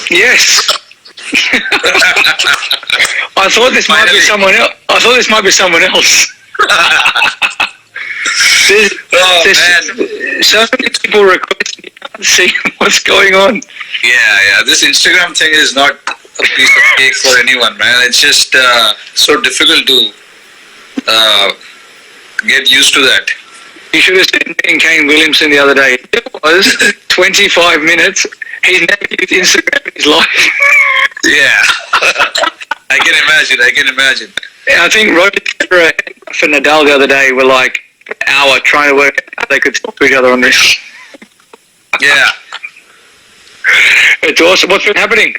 Yes. I thought this might be someone else. There's so many people requesting. You can't see what's going on. Yeah. This Instagram thing is not a piece of cake for anyone, man. It's just so difficult to get used to that. You should have seen me and Kane Williamson the other day. It was 25 minutes. He's never used Instagram in his life. Yeah. I can imagine. I think Rohit for Nadal the other day were like an hour trying to work out how they could talk to each other on this. Yeah. It's awesome. What's been happening?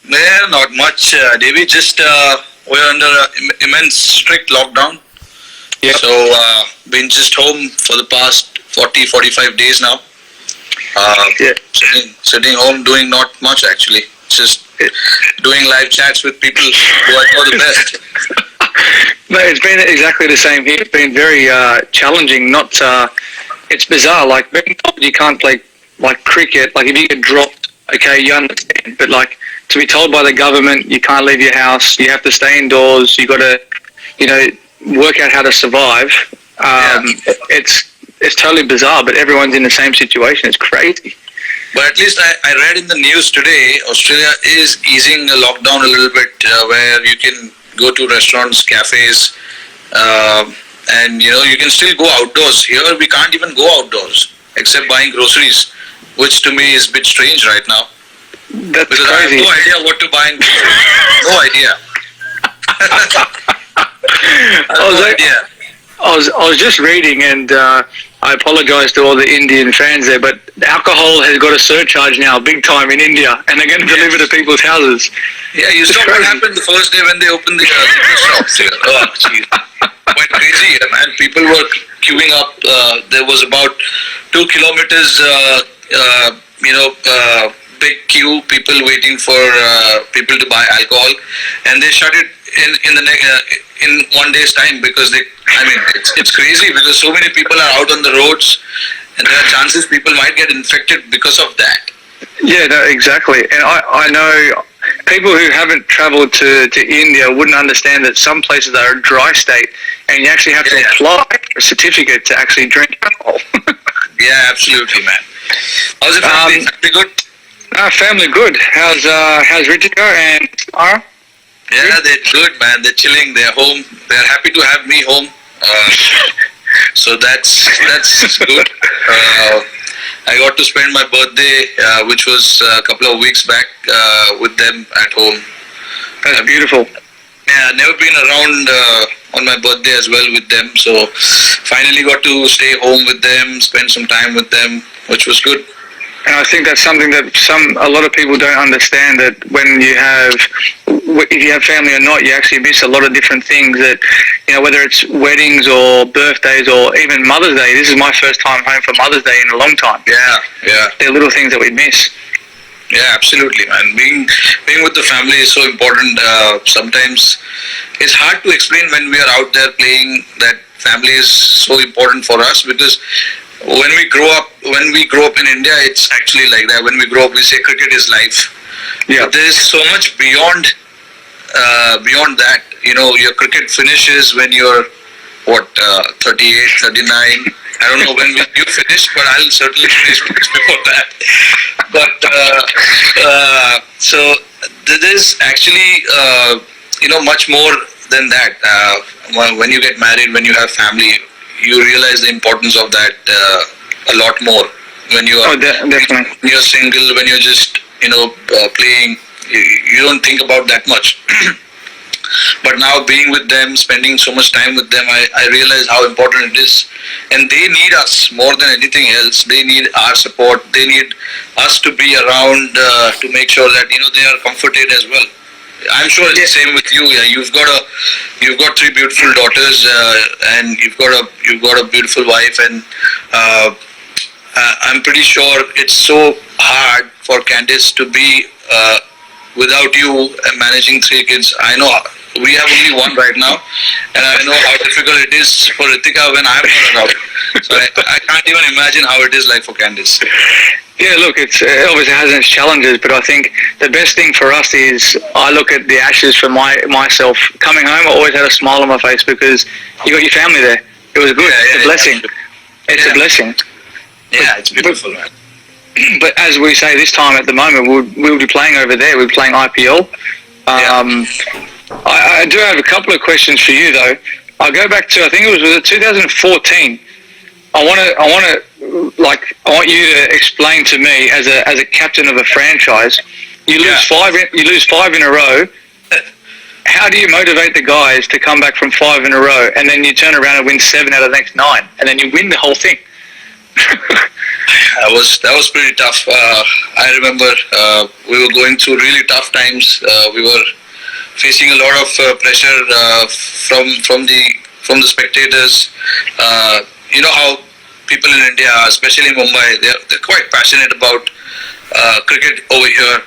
Yeah, not much, Davey. Just we're under immense strict lockdown. Yeah. So been just home for the past 40-45 days now. Sitting home doing not much actually. Just doing live chats with people who I know the best. No, it's been exactly the same here. It's been very challenging. It's bizarre. Like you can't play like cricket. Like if you get dropped, okay, you understand. But like to be told by the government you can't leave your house, you have to stay indoors. You got to, work out how to survive. It's totally bizarre. But everyone's in the same situation. It's crazy. But at least I read in the news today, Australia is easing the lockdown a little bit, where you can go to restaurants, cafes, and you can still go outdoors. Here we can't even go outdoors except buying groceries, which to me is a bit strange right now. That's because crazy. I have no idea what to buy. No idea. I was just reading, and I apologise to all the Indian fans there, but alcohol has got a surcharge now, big time in India, and they're going to deliver to people's houses. Yeah, you saw what happened the first day when they opened the shops here. Oh, jeez. Went crazy, man. People were queuing up. There was about 2 kilometers, big queue, people waiting for people to buy alcohol, and they shut it in 1 day's time because it's crazy because so many people are out on the roads, and there are chances people might get infected because of that. Yeah, no, exactly. And I know people who haven't travelled to India wouldn't understand that some places are a dry state, and you actually have to apply for a certificate to actually drink alcohol. Yeah, absolutely, man. How's the family? Family good? Family good. How's Ritika and Ara? Yeah, they're good, man. They're chilling. They're home. They're happy to have me home. So that's good. I got to spend my birthday, which was a couple of weeks back, with them at home. That's beautiful. Yeah, never been around on my birthday as well with them. So finally got to stay home with them, spend some time with them, which was good. And I think that's something that a lot of people don't understand, that when if you have family or not, you actually miss a lot of different things that, whether it's weddings or birthdays or even Mother's Day. This is my first time home for Mother's Day in a long time. Yeah. They're little things that we miss. Yeah, absolutely, man. Being with the family is so important. Sometimes it's hard to explain when we are out there playing that family is so important for us, because when we grow up in India, it's actually like that. When we grow up, we say cricket is life. Yeah. But there is so much beyond that. Your cricket finishes when you're 38, 39. I don't know when you finish, but I'll certainly finish before that. But so there is actually much more than that. When you get married, when you have family, you realize the importance of that a lot more. When you are definitely. When you're single, when you're just playing, you don't think about that much. But now being with them, spending so much time with them, I realize how important it is. And they need us more than anything else. They need our support. They need us to be around to make sure that they are comforted as well. I'm sure it's the same with you. Yeah, you've got 3 beautiful daughters, and you've got a beautiful wife, and I'm pretty sure it's so hard for Candice to be without you managing 3 kids. I know we have only one right now, and I know how difficult it is for Ritika when I'm not around. So I can't even imagine how it is like for Candice. Yeah, look, it obviously has its challenges, but I think the best thing for us is I look at the Ashes for myself. Coming home, I always had a smile on my face because you got your family there. It was good. It's a blessing. It's a blessing. Yeah, it's beautiful, man. But as we say this time at the moment, we'll be playing over there. We'll be playing IPL. I do have a couple of questions for you though. I'll go back to, I think it was 2014. I want you to explain to me as a captain of a franchise. You lose five in a row. How do you motivate the guys to come back from 5 in a row, and then you turn around and win 7 out of the next 9, and then you win the whole thing? That was pretty tough. I remember we were going through really tough times. We were facing a lot of pressure from the spectators. You know how people in India, especially in Mumbai, they're quite passionate about cricket over here.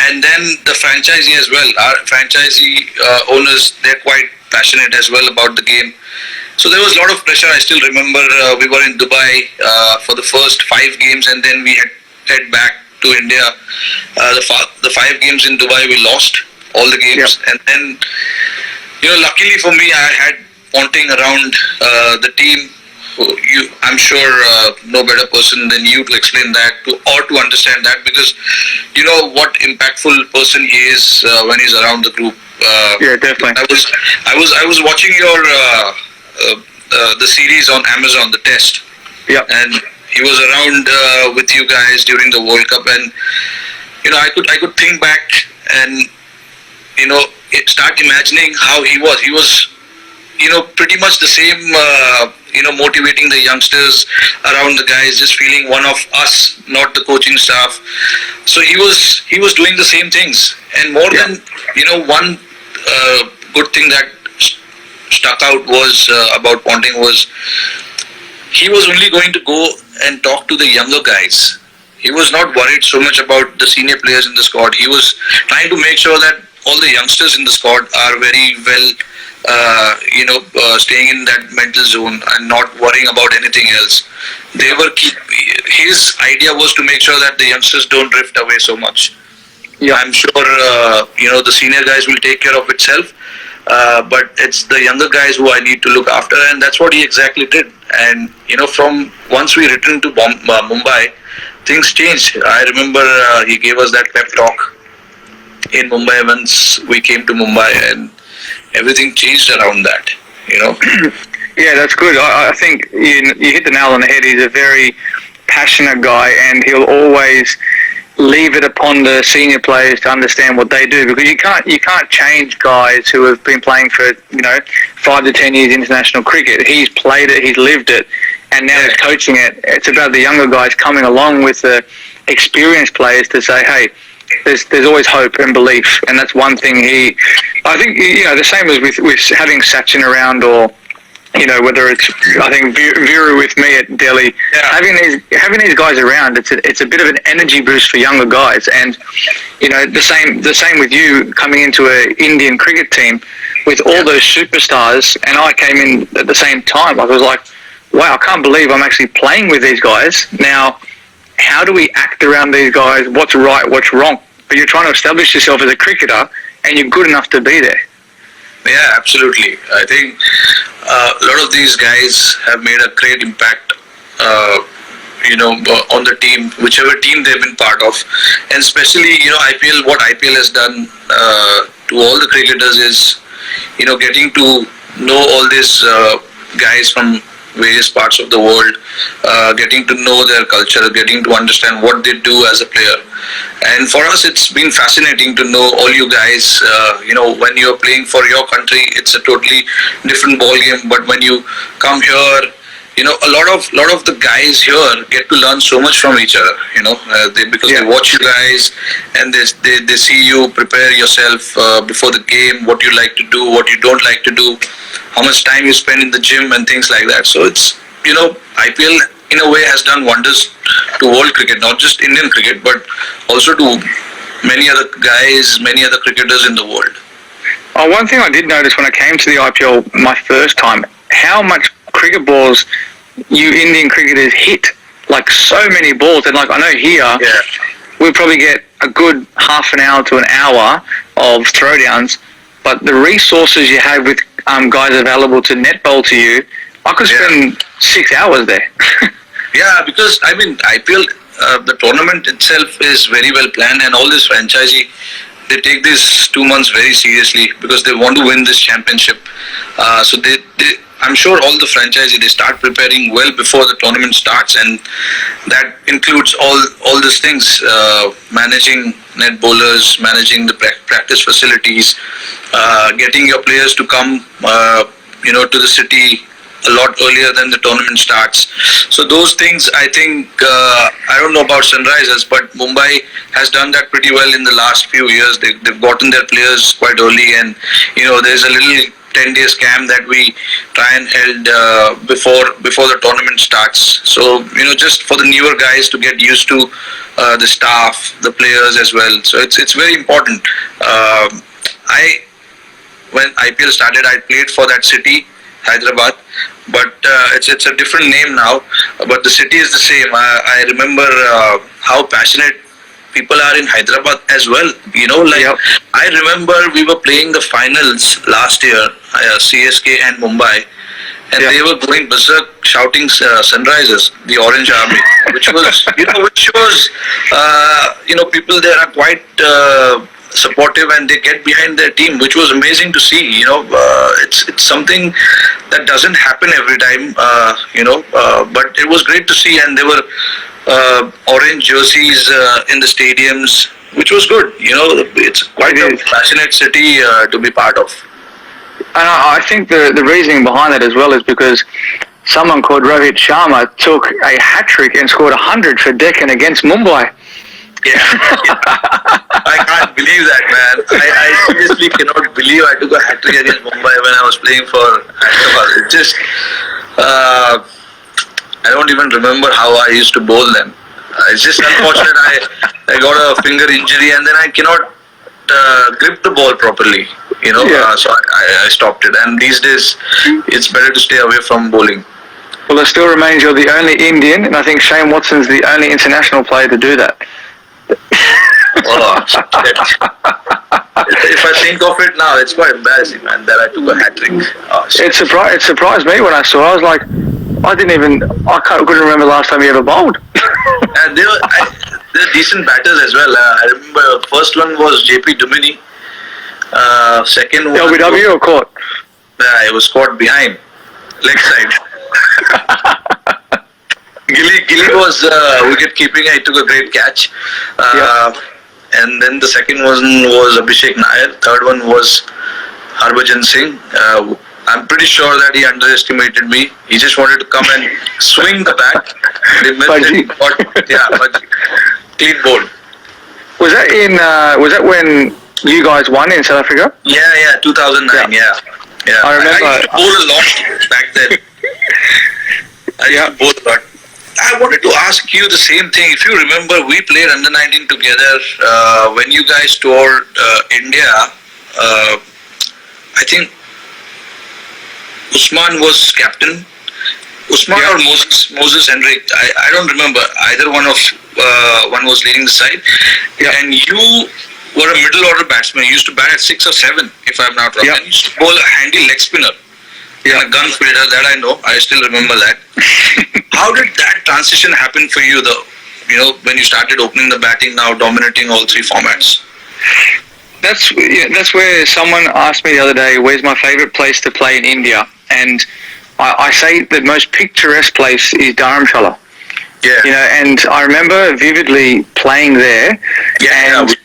And then the franchisee as well. Our franchisee owners, they're quite passionate as well about the game. So there was a lot of pressure. I still remember we were in Dubai for the first 5 games, and then we had head back to India. The 5 games in Dubai, we lost all the games. Yep. And then, luckily for me, I had Ponting around the team. I'm sure no better person than you to explain that or to understand that, because you know what impactful person he is when he's around the group. Yeah, definitely. I was watching your the series on Amazon, the Test. Yeah. And he was around with you guys during the World Cup, and I could think back and start imagining how he was. He was pretty much the same, motivating the youngsters around the guys, just feeling one of us, not the coaching staff. So he was doing the same things. And more than, one good thing that stuck out was about Ponting was he was only going to go and talk to the younger guys. He was not worried so much about the senior players in the squad. He was trying to make sure that all the youngsters in the squad are very well staying in that mental zone and not worrying about anything else. His idea was to make sure that the youngsters don't drift away so much. Yeah. I'm sure the senior guys will take care of itself, but it's the younger guys who I need to look after, and that's what he exactly did. And from once we returned to Mumbai, things changed. I remember he gave us that pep talk in Mumbai once we came to Mumbai, and everything changed around that, Yeah, that's good. I think you hit the nail on the head. He's a very passionate guy, and he'll always leave it upon the senior players to understand what they do, because you can't change guys who have been playing for 5 to 10 years international cricket. He's played it, he's lived it, and now he's coaching it. It's about the younger guys coming along with the experienced players to say, hey, there's always hope and belief, and that's one thing I think the same as with having Sachin around, or whether it's, I think Viru with me at Delhi, having these guys around, it's a bit of an energy boost for younger guys. And the same with you coming into an Indian cricket team with all those superstars, and I came in at the same time. I was like, wow, I can't believe I'm actually playing with these guys now. How do we act around these guys? What's right, what's wrong? But you're trying to establish yourself as a cricketer, and you're good enough to be there. Yeah, absolutely. I think a lot of these guys have made a great impact, on the team, whichever team they've been part of. And especially, IPL, what IPL has done to all the cricketers is, getting to know all these guys from various parts of the world, getting to know their culture, getting to understand what they do as a player. And for us, it's been fascinating to know all you guys. When you're playing for your country, it's a totally different ball game. But when you come here, a lot of the guys here get to learn so much from each other. Because they watch you guys, and they see you prepare yourself before the game, what you like to do, what you don't like to do, how much time you spend in the gym and things like that. So it's, IPL in a way has done wonders to world cricket, not just Indian cricket, but also to many other guys, many other cricketers in the world. Oh, one thing I did notice when I came to the IPL my first time, how much cricket balls you Indian cricketers hit. Like so many balls, and like I know here, we probably get a good half an hour to an hour of throwdowns, but the resources you have with guys available to net bowl to you, I could spend 6 hours there. Yeah, because I mean IPL, the tournament itself is very well planned, and all this franchisee, they take these 2 months very seriously because they want to win this championship. So they I'm sure all the franchisees, they start preparing well before the tournament starts, and that includes all these things, managing net bowlers, managing the practice facilities, getting your players to come to the city a lot earlier than the tournament starts. So those things, I think, I don't know about Sunrisers, but Mumbai has done that pretty well in the last few years. They've gotten their players quite early, and there's a little 10 days camp that we try and held before the tournament starts. So just for the newer guys to get used to the staff, the players as well. So it's very important. When IPL started, I played for that city, Hyderabad, but it's a different name now. But the city is the same. I remember how passionate people are in Hyderabad as well. I remember we were playing the finals last year, CSK and Mumbai, and they were going berserk shouting Sunrisers, the Orange Army, which was people there are quite supportive, and they get behind their team, which was amazing to see. It's something that doesn't happen every time, but it was great to see, and there were orange jerseys in the stadiums, which was good. It's quite a passionate city to be part of. And I think the reasoning behind that as well is because someone called Rohit Sharma took a hat-trick and scored 100 for Deccan against Mumbai. Yeah. I can't believe that, man. I seriously cannot believe I took a hat-trick against Mumbai when I was playing for Hyderabad. It just, I don't even remember how I used to bowl them. It's just unfortunate. I got a finger injury, and then I cannot grip the ball properly. So I stopped it. And these days, it's better to stay away from bowling. Well, it still remains you're the only Indian, and I think Shane Watson's the only international player to do that. If I think of it now, it's quite embarrassing, man, that I took a hat-trick. It surprised me when I saw it. I was like, I couldn't remember the last time he ever bowled. And they're decent batters as well. I remember first one was JP Duminy. Second one LBW or caught? It was caught behind, leg side. Gilly was wicket keeping. I took a great catch. And then the second one was Abhishek Nayyar. Third one was Harbhajan Singh. I'm pretty sure that he underestimated me. He just wanted to come and swing the bat. They missed it. Clean bowled. Was that when you guys won in South Africa? Yeah, 2009. Yeah. I remember. I used to bowl a lot back then. I used to bowl a lot. I wanted to ask you the same thing. If you remember, we played under 19 together when you guys toured India. I think Usman was captain. Usman or Moses Henrik. I don't remember. Either one was leading the side. Yeah. And you were a middle order batsman. You used to bat at 6 or 7, if I'm not wrong. And you used to bowl a handy leg spinner. And a gun fielder, that I know. I still remember that. How did that transition happen for you, though? When you started opening the batting, now dominating all 3 formats? That's where someone asked me the other day, where's my favourite place to play in India? And I say the most picturesque place is Dharamshala. Yeah. And I remember vividly playing there. Yeah. And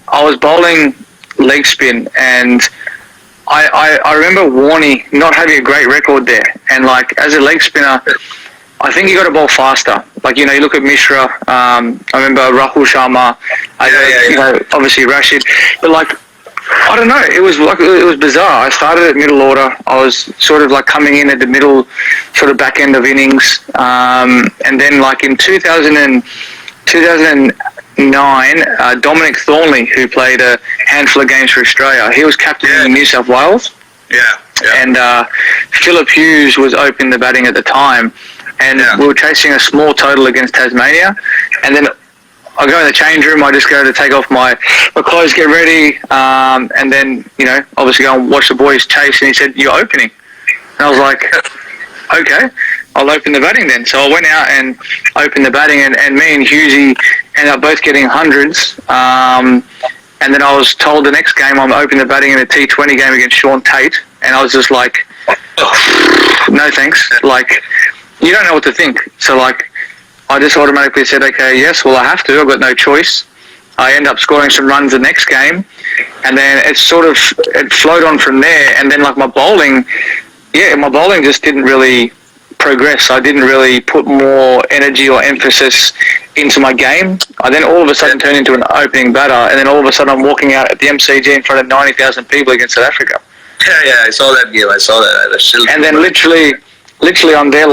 I was bowling leg spin, and I remember Warney not having a great record there. And as a leg spinner, I think you got to bowl faster. You look at Mishra. I remember Rahul Sharma. Obviously Rashid. But I don't know. It was bizarre. I started at middle order. I was sort of coming in at the middle, sort of back end of innings. And then in 2010, 2009, Dominic Thornley, who played a handful of games for Australia, he was captain in New South Wales. Yeah. And Philip Hughes was opening the batting at the time. And we were chasing a small total against Tasmania. And then I go in the change room, I just go to take off my clothes, get ready, and then, obviously go and watch the boys chase, and he said, "You're opening." And I was like, okay, I'll open the batting then. So I went out and opened the batting, and me and Hughesy ended up both getting hundreds. And then I was told the next game I'm opening the batting in a T20 game against Sean Tate, and I was just like, no thanks. Like, you don't know what to think. So, I just automatically said, okay, yes, well, I have to. I've got no choice. I end up scoring some runs the next game, and then it flowed on from there. And then, my bowling just didn't really progress. I didn't really put more energy or emphasis into my game. I then all of a sudden turned into an opening batter, and then all of a sudden I'm walking out at the MCG in front of 90,000 people against South Africa. Yeah, I saw that game. I saw that. And then literally I'm there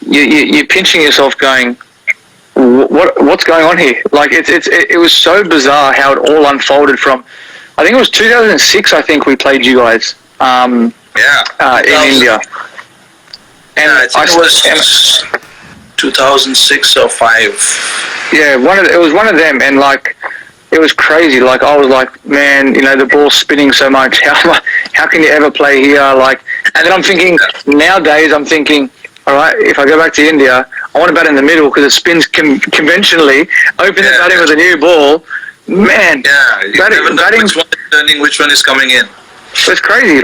you're pinching yourself going, what's going on here? It was so bizarre how it all unfolded from, I think it was 2006, I think we played you guys in India. And I think it was 2006 or 5. Yeah, it was one of them, and it was crazy. I was like, man, the ball's spinning so much. How can you ever play here? And then I'm thinking, nowadays I'm thinking, all right, if I go back to India, I want to bat in the middle because it spins conventionally. Open the batting with a new ball, man. Yeah, you never know which one is turning, which one is coming in. It's crazy.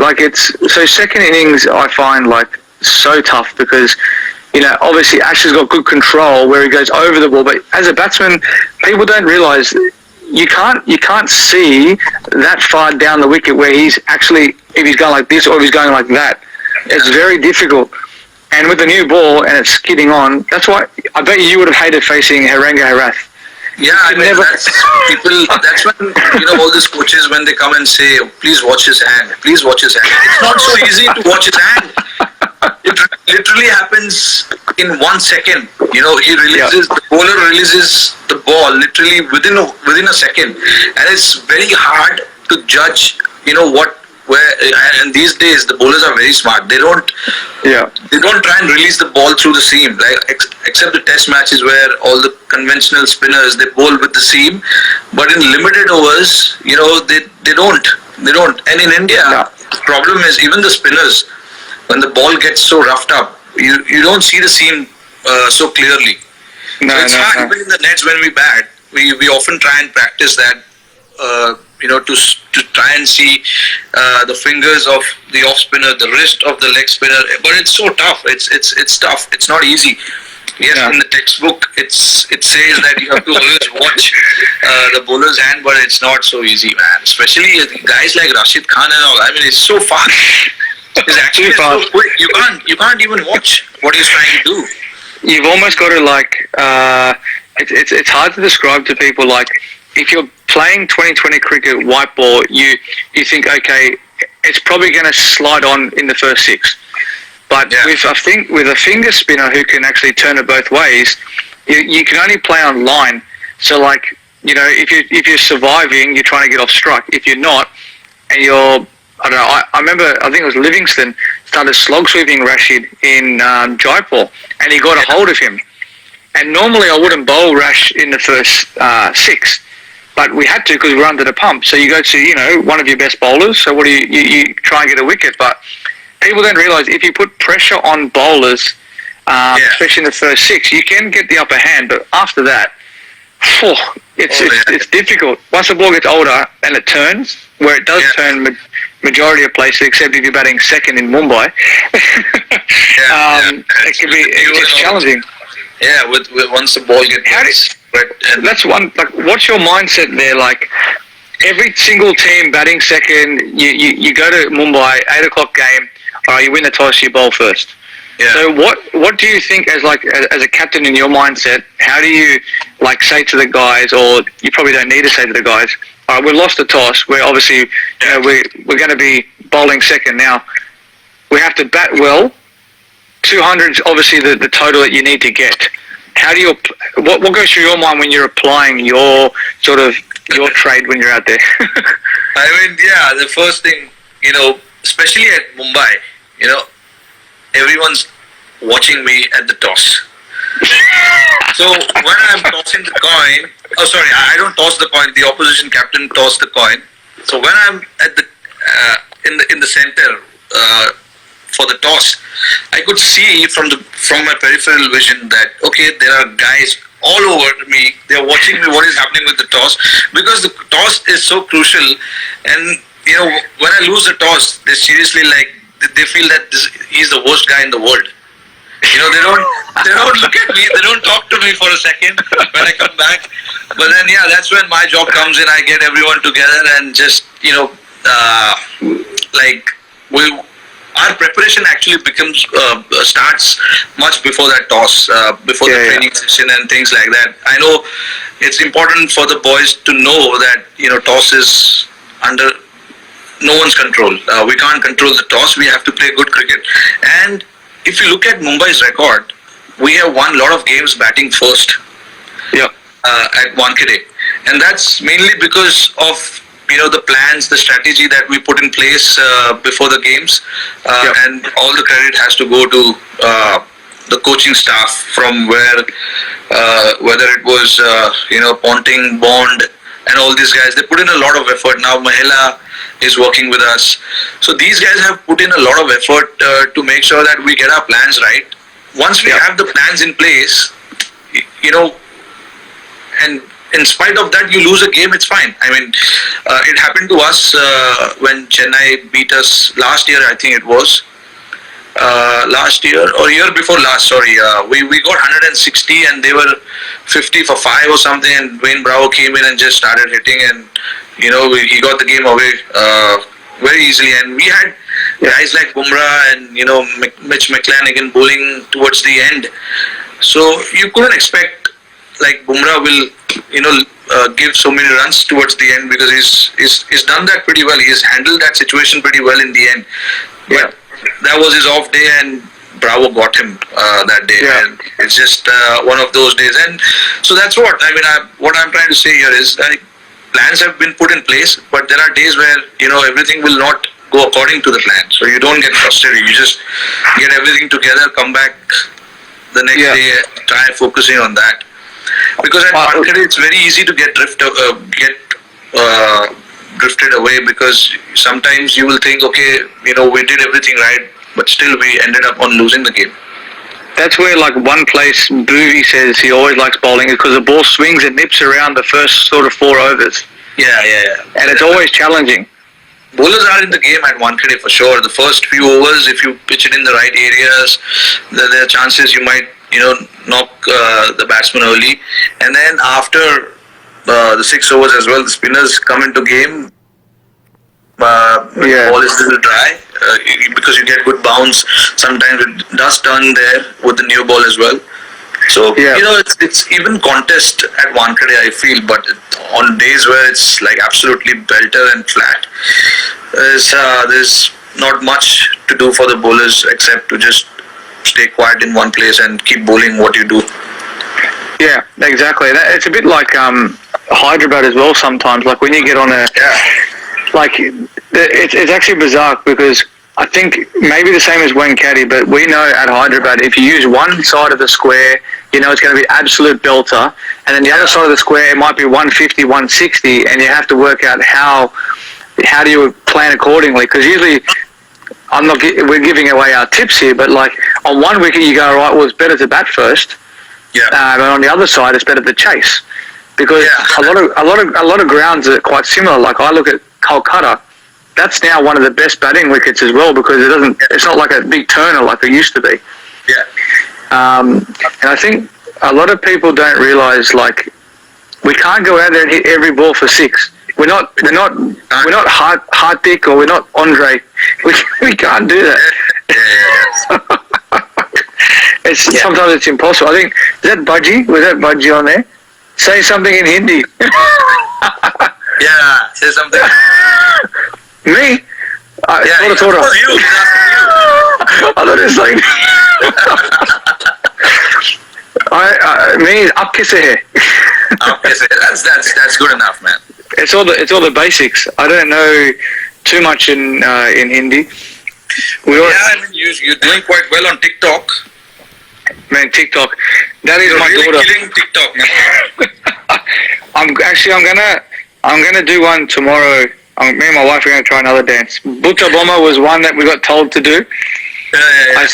So second innings I find so tough because, obviously Ash has got good control where he goes over the ball, but as a batsman, people don't realise you can't see that far down the wicket where he's actually, if he's going like this or if he's going like that. It's very difficult. And with the new ball and it's skidding on, that's why I bet you would have hated facing Harenga Harath. Yeah, that's when, all these coaches, when they come and say, please watch his hand, please watch his hand. It's not so easy to watch his hand. It literally happens in 1 second. The bowler releases the ball literally within a second. And it's very hard to judge, and these days the bowlers are very smart. They don't try and release the ball through the seam, except the test matches where all the conventional spinners, they bowl with the seam, but in limited overs, they don't. And in India, the problem is even the spinners, when the ball gets so roughed up, you don't see the seam so clearly. It's hard. Even in the nets when we bat, we often try and practice that. To try and see the fingers of the off spinner, the wrist of the leg spinner, but it's so tough. It's tough. It's not easy. Yes, in the textbook it says that you have to always watch the bowler's hand, but it's not so easy, man. Especially guys like Rashid Khan and all. I mean, it's so fast. It's actually so quick. You can't even watch what he's trying to do. You've almost got to it's hard to describe to people. If you're playing 2020 cricket white ball, you think, okay, it's probably going to slide on in the first 6. But with a finger spinner who can actually turn it both ways, you can only play on line. So if you're surviving, you're trying to get off strike. If you're not, and you're, I don't know, I remember, I think it was Livingston started slog sweeping Rashid in Jaipur, and he got a hold of him. And normally I wouldn't bowl Rash in the first 6. But we had to because we were under the pump. So you go to, one of your best bowlers. So what do you try and get a wicket. But people don't realise if you put pressure on bowlers, especially in the first 6, you can get the upper hand. But after that, it's difficult. Once the ball gets older and it turns, where it does turn majority of places, except if you're batting second in Mumbai, it can be it's challenging. Yeah, with once the ball gets... That's one. What's your mindset there? Every single team batting second, you go to Mumbai, 8:00 game. You win the toss, you bowl first. Yeah. So what do you think as a captain in your mindset? How do you say to the guys, or you probably don't need to say to the guys, all right, we've lost the toss. We're obviously we're going to be bowling second now. We have to bat well. 200's obviously the total that you need to get. how do you, what goes through your mind when you're applying your sort of your trade when you're out there? I mean, yeah, the first thing, especially at Mumbai, everyone's watching me at the toss. So when I'm tossing the coin, I don't toss the coin. The opposition captain toss the coin. So when I'm at the in the center for the toss, I could see from my peripheral vision that there are guys all over me. They're watching me. What is happening with the toss? Because the toss is so crucial, and when I lose the toss, they seriously they feel that he's the worst guy in the world. They don't look at me, they don't talk to me for a second when I come back. But then, that's when my job comes in. I get everyone together and just, our preparation actually starts much before that toss, before the training session and things like that. I know it's important for the boys to know that, toss is under no one's control. We can't control the toss. We have to play good cricket. And if you look at Mumbai's record, we have won a lot of games batting first. At Wankhede, and that's mainly because of the plans, the strategy that we put in place before the games, and all the credit has to go to the coaching staff from whether it was Ponting, Bond, and all these guys. They put in a lot of effort. Now Mahela is working with us. So these guys have put in a lot of effort to make sure that we get our plans right. Once we have the plans in place, and in spite of that, you lose a game, it's fine. I mean, it happened to us when Chennai beat us last year, I think it was. Last year, or year before last, sorry. We got 160 and they were 50 for 5 or something, and Wayne Bravo came in and just started hitting, and he got the game away very easily. And we had guys like Bumrah and Mitch McClanahan bowling towards the end, so you couldn't expect Bumrah will give so many runs towards the end, because he's done that pretty well. He's handled that situation pretty well in the end. But that was his off day, and Bravo got him that day. And it's just one of those days. And so that's what what I'm trying to say here is that plans have been put in place, but there are days where everything will not go according to the plan. So you don't get frustrated. You just get everything together, come back the next day, try focusing on that. Because at Wankhede it's very easy to get drifted away, because sometimes you will think, we did everything right, but still we ended up on losing the game. That's where one place Boovy says he always likes bowling, is because the ball swings and nips around the first sort of 4 overs. Yeah. And it's always challenging. Bowlers are in the game at Wankhede for sure. The first few overs, if you pitch it in the right areas, there are chances you might knock the batsman early, and then after the 6 overs as well, the spinners come into game. The ball is a little dry, because you get good bounce. Sometimes it does turn there with the new ball as well. So it's even contest at Wankhede, I feel, but on days where it's absolutely belter and flat, there's not much to do for the bowlers except to just stay quiet in one place and keep bowling what you do. Yeah, exactly. It's a bit like Hyderabad as well sometimes. When you get on it's actually bizarre, because I think maybe the same as Wankhede, but we know at Hyderabad, if you use one side of the square, it's going to be absolute belter, and then the other side of the square, it might be 150, 160, and you have to work out how do you plan accordingly, because usually we're giving away our tips here, but on one wicket you go, right, well, it's better to bat first, and on the other side it's better to chase, because a lot of grounds are quite similar. I look at Kolkata, that's now one of the best batting wickets as well, because it's not like a big turner like it used to be. And I think a lot of people don't realise we can't go out there and hit every ball for 6. We're not Hardik, or we're not Andre. We can't do that. Sometimes it's impossible. I think, was that Budgie on there? Say something in Hindi. Say something. Me? I thought it was you. I thought it was Me, आपके से है. Okay, so that's good enough, man. It's all the basics. I don't know too much in Hindi. Yeah, I mean, you're doing quite well on TikTok. Man, TikTok. That is You're my really daughter. killing TikTok, man. I'm gonna do one tomorrow. Me and my wife are gonna try another dance. Butta Bomba was one that we got told to do. Yeah.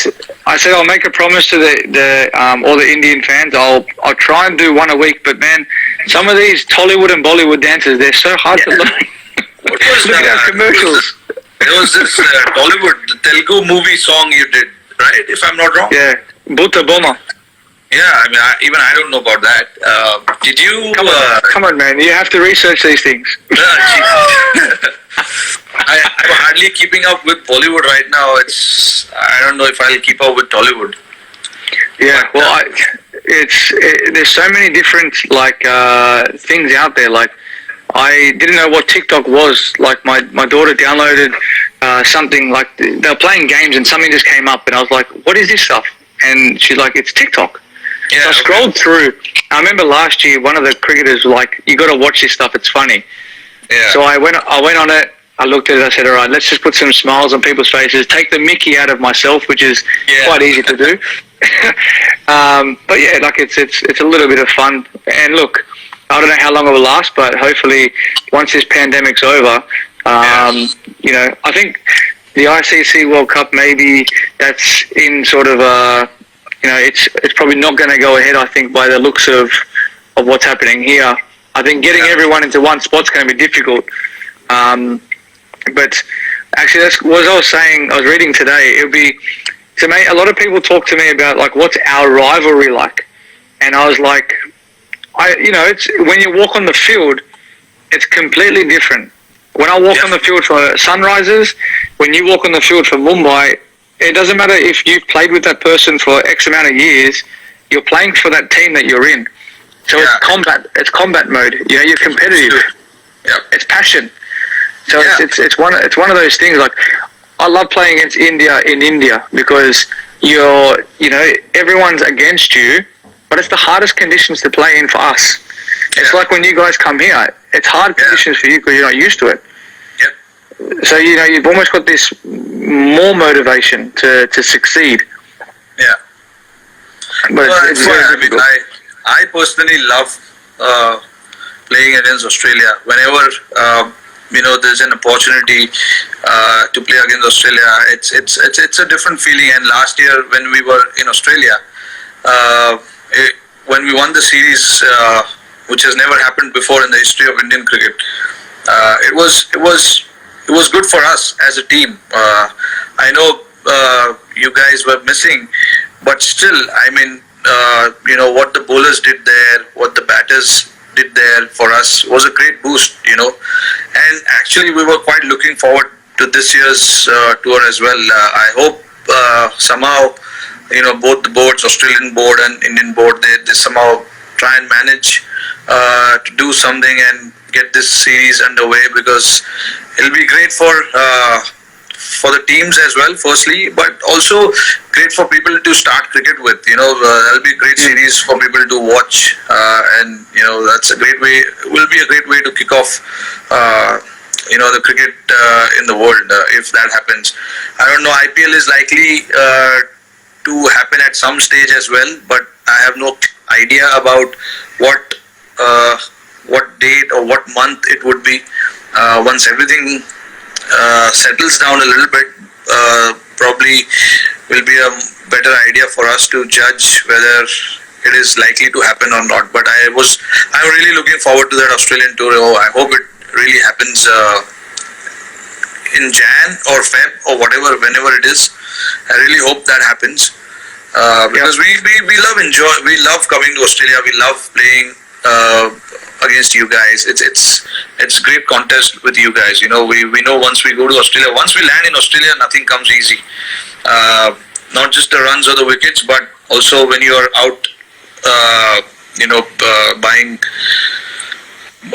I said I'll make a promise to the all the Indian fans. I'll try and do one a week. But man, some of these Tollywood and Bollywood dances, they're so hard to learn. What was Look at our commercials. There was this Tollywood, the Telugu movie song you did, right? If I'm not wrong. Yeah, Butta Bomba. Yeah, I mean, even I don't know about that. Did you? Come on, man. You have to research these things. I'm hardly keeping up with Bollywood right now. I don't know if I'll keep up with Tollywood. Yeah, well, there's so many different things out there. Like, I didn't know what TikTok was. Like, my daughter downloaded something, like they were playing games and something just came up and I was like, what is this stuff? And she's like, it's TikTok. Yeah, so I scrolled through. I remember last year one of the cricketers was like, you got to watch this stuff. It's funny. Yeah. So I went on it. I looked at it. I said, all right, let's just put some smiles on people's faces. Take the Mickey out of myself, which is quite easy to do. But yeah, like it's a little bit of fun. And look, I don't know how long it will last, but hopefully once this pandemic's over, you know, I think the ICC World Cup, maybe that's in sort of you know, it's probably not going to go ahead, I think, by the looks of what's happening here. I think getting everyone into one spot's going to be difficult. But actually, that's what I was saying. I was reading today. It would be, to me, a lot of people talk to me about like what's our rivalry like, and I was like, you know, it's when you walk on the field, it's completely different. When I walk on the field for Sunrisers, when you walk on the field for Mumbai, it doesn't matter if you've played with that person for X amount of years. You're playing for that team that you're in. So it's combat. It's combat mode. You know, you're competitive. Yeah. It's passion. So it's one of those things. Like, I love playing against India in India because you know, everyone's against you, but it's the hardest conditions to play in for us. It's like when you guys come here, it's hard conditions for you because you're not used to it. So, you know, you've almost got this more motivation to succeed. Yeah. But well, it's very difficult. I personally love playing against Australia. Whenever you know, there's an opportunity to play against Australia, it's a different feeling. And last year when we were in Australia, when we won the series, which has never happened before in the history of Indian cricket, it was good for us as a team. I know you guys were missing, but still, I mean, you know, what the bowlers did there, what the batters did there for us was a great boost, you know. And actually, we were quite looking forward to this year's tour as well. I hope somehow, you know, both the boards, Australian board and Indian board, they somehow try and manage to do something and get this series underway, because it'll be great for the teams as well, firstly, but also great for people to start cricket with. You know, that'll be a great series for people to watch, and you know, that's a great way. Will be a great way to kick off, you know, the cricket in the world if that happens. I don't know. IPL is likely to happen at some stage as well, but I have no idea about what date or what month it would be. Once everything settles down a little bit, probably will be a better idea for us to judge whether it is likely to happen or not. But I'm really looking forward to that Australian tour. I hope it really happens in Jan or Feb or whatever, whenever it is. I really hope that happens, because we love coming to Australia. We love playing against you guys. It's great contest with you guys. You know, we know once we go to Australia, once we land in Australia, nothing comes easy. Not just the runs or the wickets, but also when you are out, you know, buying,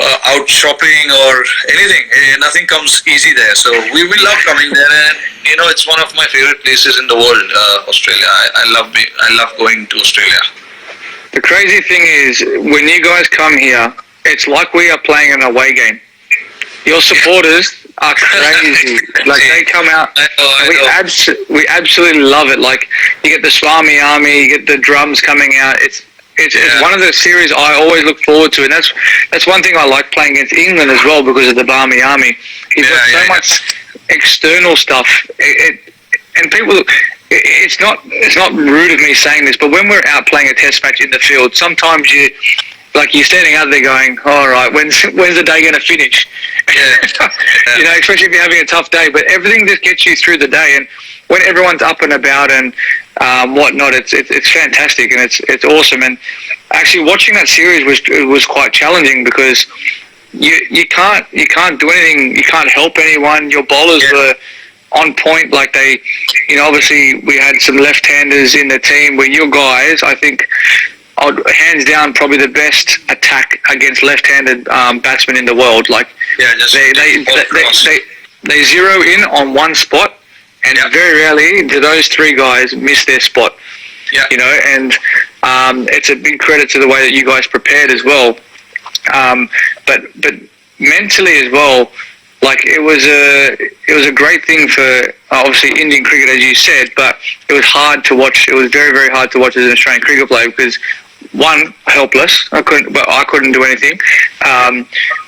out shopping or anything. Nothing comes easy there. So we love coming there, and you know, it's one of my favorite places in the world, Australia. I love going to Australia. The crazy thing is, when you guys come here, it's like we are playing an away game. Your supporters are crazy. Like, they come out, and we absolutely love it. Like, you get the Swami Army, you get the drums coming out. It's one of the series I always look forward to, and that's one thing I like playing against England as well, because of the Barmy Army. You've got so much external stuff. And people, it's not rude of me saying this, but when we're out playing a test match in the field, sometimes you're standing out there going, all right, when's the day going to finish? You know, especially if you're having a tough day. But everything just gets you through the day, and when everyone's up and about and whatnot, it's fantastic, and it's awesome. And actually, watching that series was quite challenging, because you can't do anything. You can't help anyone. Your bowlers were on point. Like, they, you know, obviously we had some left-handers in the team. Where your guys, I think, hands down, probably the best attack against left-handed batsmen in the world. Like, they zero in on one spot, and very rarely do those three guys miss their spot. Yeah. You know, and it's a big credit to the way that you guys prepared as well. But mentally as well, like, it was a great thing for obviously Indian cricket, as you said, but it was hard to watch. It was very, very hard to watch as an Australian cricket player, because one, helpless. I couldn't do anything.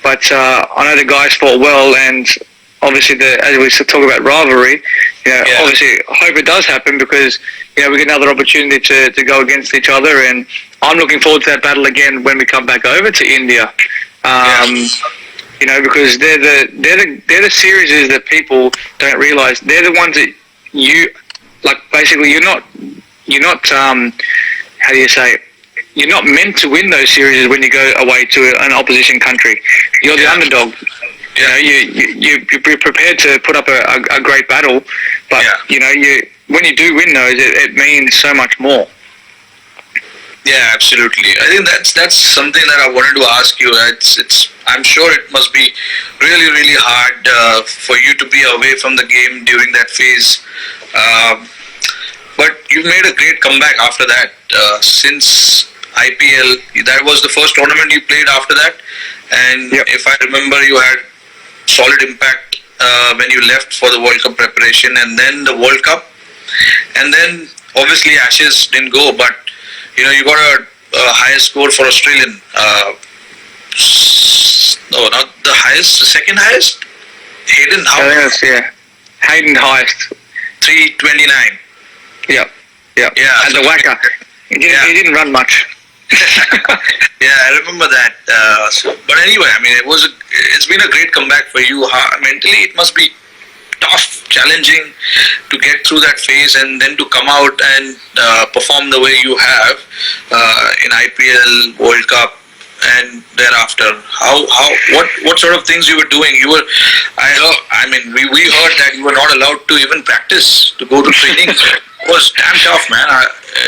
But I know the guys fought well, and obviously as we talk about rivalry, you know, obviously I hope it does happen, because, you know, we get another opportunity to go against each other, and I'm looking forward to that battle again when we come back over to India. You know, because they're the series that people don't realise. They're the ones that you, like, basically you're not how do you say it? You're not meant to win those series when you go away to an opposition country. You're the underdog. You know, you're prepared to put up a great battle, but you know, when you do win those, it means so much more. Yeah, absolutely. I think that's something that I wanted to ask you. I'm sure it must be really, really hard for you to be away from the game during that phase. But you made a great comeback after that. Since IPL, that was the first tournament you played after that, and if I remember, you had solid impact when you left for the World Cup preparation, and then the World Cup, and then obviously Ashes didn't go, but you know, you got a highest score for Australian. No, not the highest, the second highest. Hayden, how? Hayden highest. 329. Yeah. And the whacker. He didn't run much. I remember that. But anyway, I mean, it's been a great comeback for you. Mentally, it must be tough, challenging to get through that phase, and then to come out and perform the way you have in IPL, World Cup, and thereafter. What sort of things you were doing? We heard that you were not allowed to even practice, to go to training. It was damn tough, man.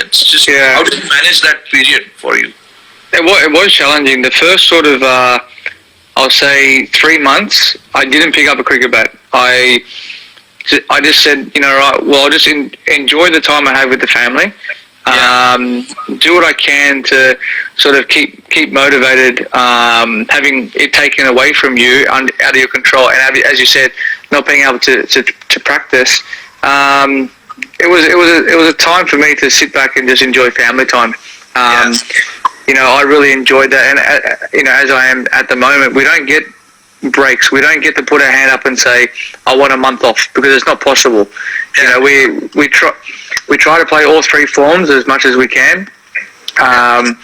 It's just, how did you manage that period for you? It was challenging. The first sort of, I'll say 3 months, I didn't pick up a cricket bat. I just said, you know, right, well, I'll just enjoy the time I have with the family. Do what I can to sort of keep motivated, having it taken away from you, out of your control, and as you said, not being able to practice. It was a time for me to sit back and just enjoy family time. You know, I really enjoyed that, and you know, as I am at the moment, we don't get breaks. We don't get to put our hand up and say, I want a month off, because it's not possible. You know, we try to play all three forms as much as we can. I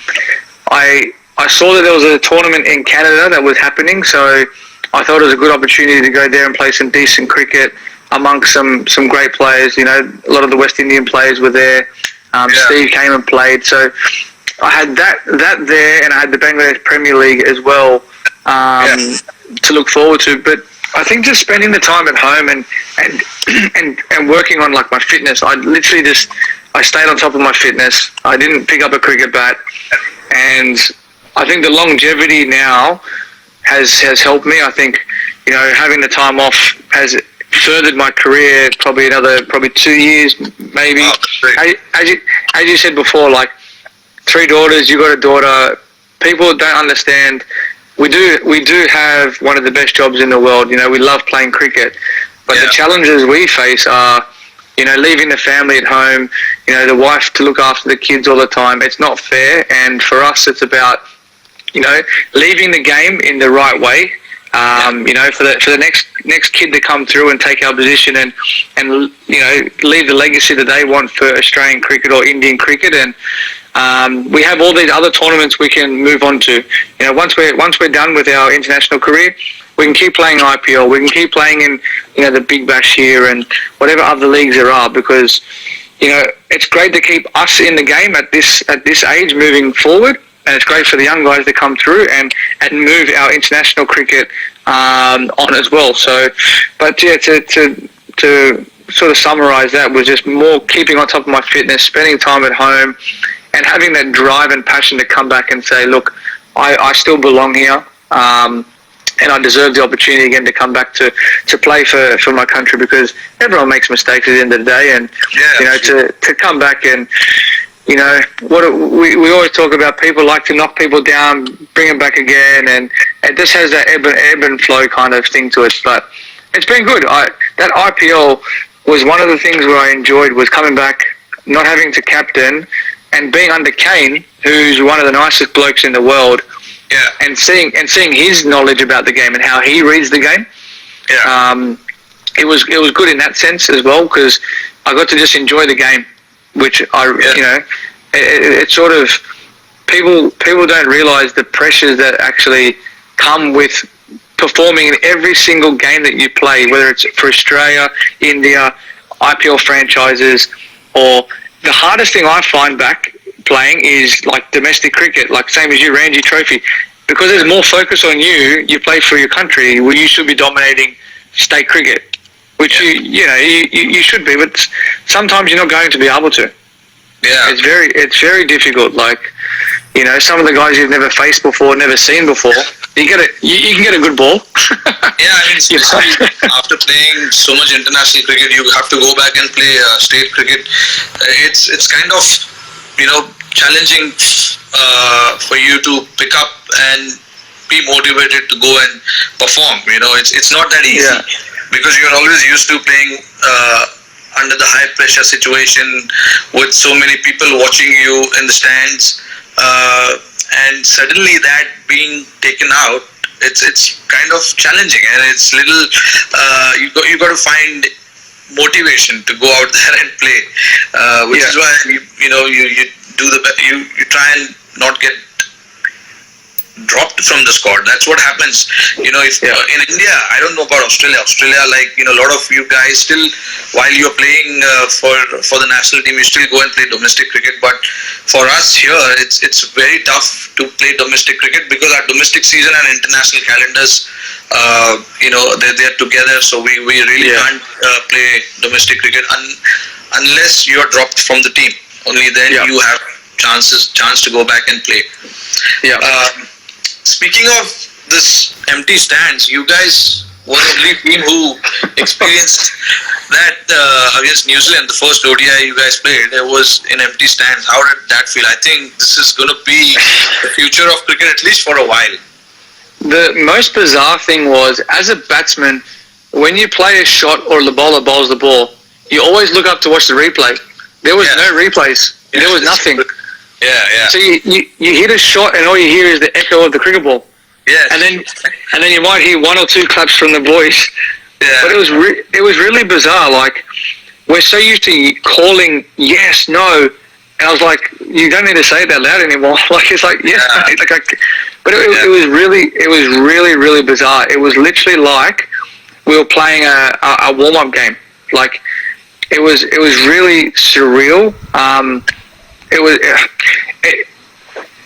saw that there was a tournament in Canada that was happening, so I thought it was a good opportunity to go there and play some decent cricket amongst some great players. You know, a lot of the West Indian players were there. Steve came and played, so I had that there, and I had the Bangladesh Premier League as well to look forward to. But I think just spending the time at home and working on, like, my fitness. I stayed on top of my fitness. I didn't pick up a cricket bat, and I think the longevity now has helped me. I think, you know, having the time off has furthered my career probably 2 years, maybe. As you said before, like, 3 daughters. You got a daughter. People don't understand. We do have one of the best jobs in the world. You know, we love playing cricket, but the challenges we face are, you know, leaving the family at home. You know, the wife to look after the kids all the time. It's not fair, and for us, it's about, you know, leaving the game in the right way. You know, for the next kid to come through and take our position and you know, leave the legacy that they want for Australian cricket or Indian cricket. And we have all these other tournaments we can move on to. You know, once we're done with our international career, we can keep playing IPL. We can keep playing in, you know, the Big Bash here and whatever other leagues there are, because, you know, it's great to keep us in the game at this age moving forward. And it's great for the young guys to come through and move our international cricket on as well. So, but yeah, to sort of summarise that was just more keeping on top of my fitness, spending time at home, and having that drive and passion to come back and say, look, I still belong here, and I deserve the opportunity again to come back to play for my country, because everyone makes mistakes at the end of the day, and you know, to come back and, you know, we always talk about, people like to knock people down, bring them back again, and it just has that ebb and flow kind of thing to it. But it's been good. That IPL was one of the things where I enjoyed, was coming back, not having to captain, and being under Kane, who's one of the nicest blokes in the world, and seeing his knowledge about the game and how he reads the game. It was good in that sense as well, because I got to just enjoy the game, which you know, it's sort of, people don't realise the pressures that actually come with performing in every single game that you play, whether it's for Australia, India, IPL franchises, or the hardest thing I find back playing is like domestic cricket, like same as you, Ranji Trophy, because there's more focus on you. You play for your country, where you should be dominating state cricket, which you should be, but sometimes you're not going to be able to. It's very difficult. Like, you know, some of the guys you've never faced before, never seen before, you can get a good ball. I mean, especially after playing so much international cricket, you have to go back and play state cricket. It's kind of, you know, challenging for you to pick up and be motivated to go and perform. You know, it's not that easy, because you're always used to playing under the high pressure situation with so many people watching you in the stands, and suddenly that being taken out, it's kind of challenging, and it's little you got to find motivation to go out there and play, which is why you do you try and not get dropped from the squad. That's what happens. You know, if in India, I don't know about Australia, like, you know, a lot of you guys still, while you're playing for the national team, you still go and play domestic cricket. But for us here, it's very tough to play domestic cricket, because our domestic season and international calendars, you know, they're together. So we really can't play domestic cricket unless you're dropped from the team. Only then you have chance to go back and play. Speaking of this empty stands, you guys were the only team who experienced that against New Zealand. The first ODI you guys played, it was in empty stands. How did that feel? I think this is going to be the future of cricket, at least for a while. The most bizarre thing was, as a batsman, when you play a shot or the bowler bowls the ball, you always look up to watch the replay. There was no replays. There was nothing. So you hit a shot, and all you hear is the echo of the cricket ball. And then you might hear one or two claps from the boys. But it was really bizarre. Like, we're so used to calling yes, no, and I was like, you don't need to say it that loud anymore. Like, it's like but it was really bizarre. It was literally like we were playing a warm up game. Like, it was really surreal.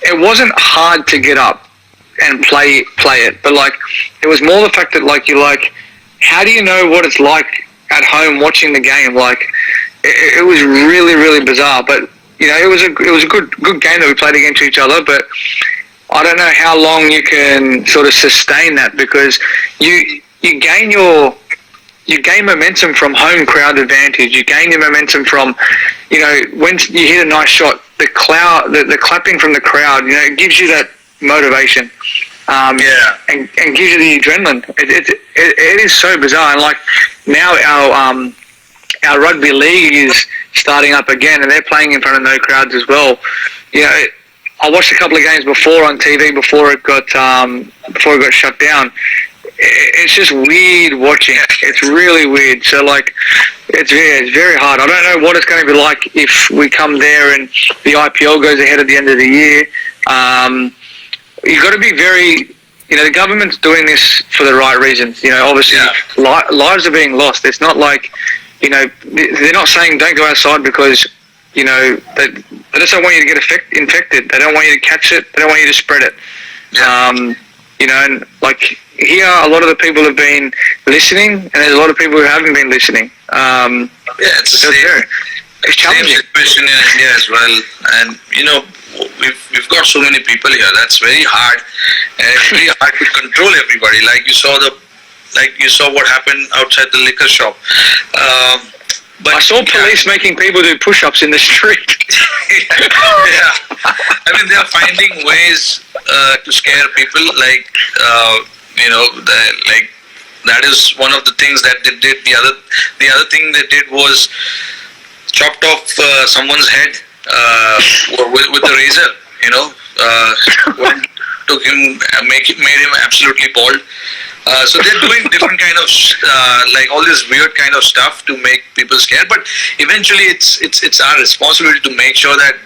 It wasn't hard to get up and play it, but like, it was more the fact that, like, you're like, how do you know what it's like at home watching the game? Like, it was really bizarre. But, you know, it was a good game that we played against each other. But I don't know how long you can sort of sustain that, because you gain momentum from home crowd advantage. You gain your momentum from, you know, when you hit a nice shot, the clapping from the crowd, it gives you that motivation. And gives you the adrenaline. It is so bizarre. And like now our rugby league is starting up again, and they're playing in front of no crowds as well. I watched a couple of games before on TV before it got shut down. It's just weird watching. It's really weird. So like, it's very hard. I don't know what it's going to be like if we come there and the IPL goes ahead at the end of the year. You've got to be very, the government's doing this for the right reasons. Obviously, lives are being lost. It's not like, they're not saying don't go outside because, they just don't want you to get infected. They don't want you to catch it. They don't want you to spread it. And like here, a lot of the people have been listening, and there's a lot of people who haven't been listening. It's the same. It's challenging. Same situation in India as well, and we've got so many people here. That's very hard, and it's very hard to control everybody. Like you saw what happened outside the liquor shop. But I saw police making people do push-ups in the street. I mean, they are finding ways to scare people. Like that is one of the things that they did. The other thing they did was chopped off someone's head with a razor. Took him, made him absolutely bald. So they're doing different kind of like all this weird kind of stuff to make people scared. But eventually, it's our responsibility to make sure that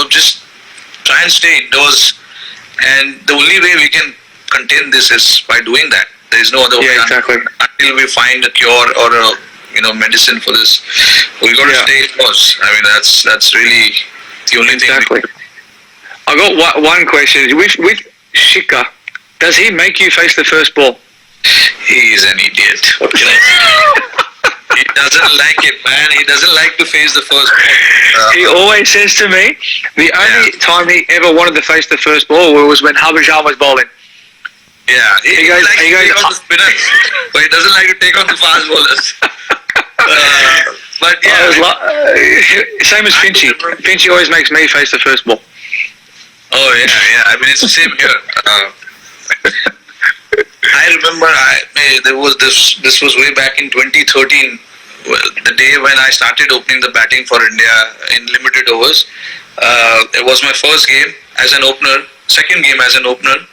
just try and stay indoors. And the only way we can contain this is by doing that. There is no other way. Exactly. Until we find a cure or a medicine for this, we got to stay indoors. I mean, that's really the only thing. Exactly. I got one question. With Shika, does he make you face the first ball? He is an idiot. What can I say? He doesn't like it, man. He doesn't like to face the first ball. He always says to me, the only time he ever wanted to face the first ball was when Harbhajan was bowling. Yeah, he goes, likes to take on the spinners, but he doesn't like to take on the fast bowlers. But same as Finchy. Finchy always makes me face the first ball. Oh yeah. I mean, it's the same here. I remember there was this was way back in 2013, the day when I started opening the batting for India in limited overs. It was my first game as an opener, second game as an opener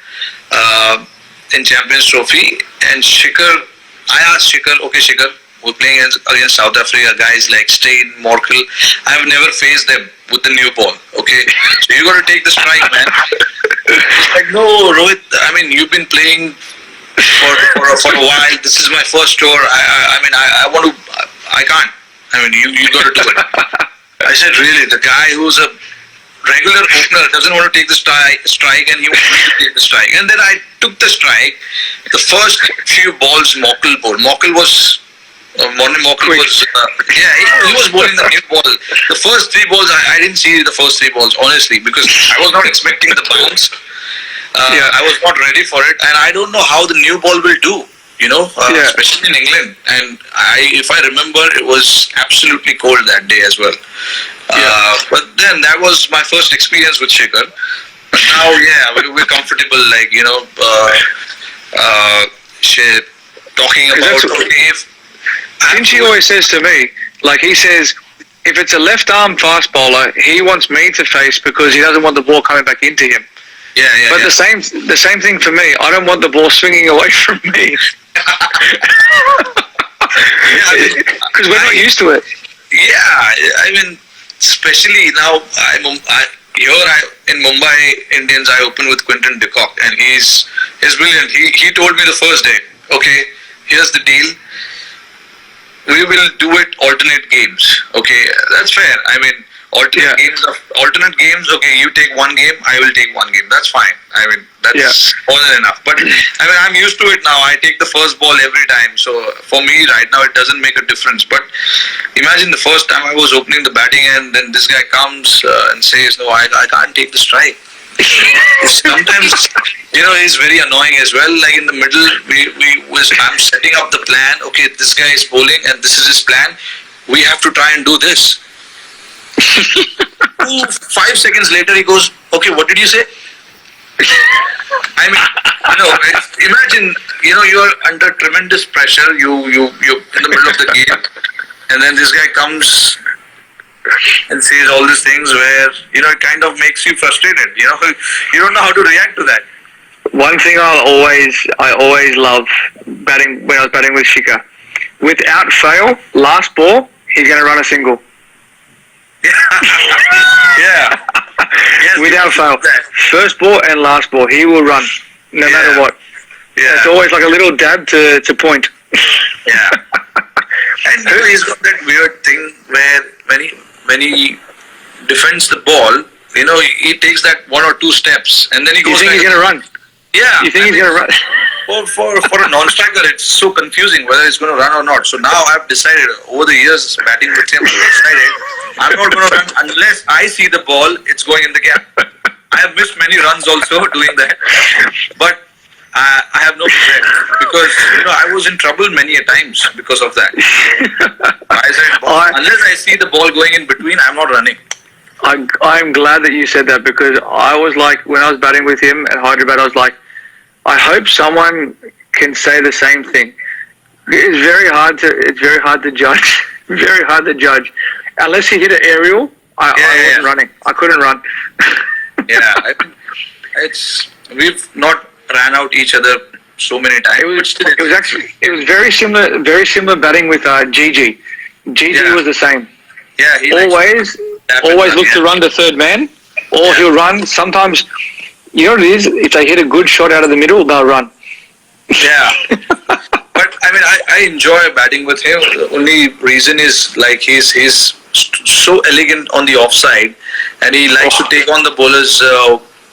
in Champions Trophy. And I asked Shikhar, okay Shikhar, we're playing against South Africa, guys like Steyn, Morkel. I have never faced them with the new ball. Okay, so you got to take the strike, man. He's like, no, Rohit. I mean, you've been playing for a while. This is my first tour. I want to. I can't. I mean, you got to do it. I said, really? The guy who's a regular opener doesn't want to take the strike, and you want to take the strike. And then I took the strike. The first few balls, Morkel bowled. Morkel was. He was bowling the new ball. The first three balls, I didn't see the first three balls, honestly, because I was not expecting the bounce. I was not ready for it, and I don't know how the new ball will do, especially in England. And if I remember, it was absolutely cold that day as well. But then that was my first experience with Shikhar. But now, we're comfortable, talking about Finchy always says to me, he says, if it's a left-arm fast bowler, he wants me to face because he doesn't want the ball coming back into him. But the same thing for me. I don't want the ball swinging away from me. Because we're not used to it. Yeah, I mean, especially now, in Mumbai Indians, I open with Quinton de Kock, and he's brilliant. He told me the first day, okay, here's the deal. We will do it alternate games. Okay, that's fair. I mean, alternate games. Okay, you take one game, I will take one game. That's fine. I mean, that's more than enough. But I mean, I'm used to it now. I take the first ball every time. So for me, right now, it doesn't make a difference. But imagine the first time I was opening the batting, and then this guy comes and says, "No, I can't take the strike." Sometimes, he's very annoying as well. Like in the middle, I'm setting up the plan. Okay, this guy is bowling, and this is his plan. We have to try and do this. 5 seconds later, he goes, "Okay, what did you say?" I mean, imagine, you're under tremendous pressure. You're in the middle of the game, and then this guy comes and says all these things where, it kind of makes you frustrated. You don't know how to react to that. One thing I always love batting when I was batting with Shikhar. Without fail, last ball, he's going to run a single. Yeah. Yes, without fail. First ball and last ball, he will run no matter what. Yeah. It's always like a little dab to point. Yeah. And he's got that weird thing where when he defends the ball, he takes that 1 or 2 steps and then he goes. You think he's going to run? Yeah. You think he's going to run? For a non-striker, it's so confusing whether he's going to run or not. So now I've decided, over the years batting with him, I'm not going to run unless I see the ball, it's going in the gap. I have missed many runs also doing that. But I have no regret because, I was in trouble many a times because of that. I said, unless I see the ball going in between, I'm not running. I'm glad that you said that because I was like, when I was batting with him at Hyderabad, I was like, I hope someone can say the same thing. It's very hard to judge. Very hard to judge. Unless he hit an aerial, I wasn't running. I couldn't run. Yeah, I think we've not ran out each other so many times. It was very similar batting with Gigi. Gigi was the same. Yeah, he always look to run the third man, or he'll run. Sometimes, you know what it is? If they hit a good shot out of the middle, they'll run. Yeah. But I mean, I enjoy batting with him. The only reason is like he's so elegant on the offside, and he likes to take on the bowlers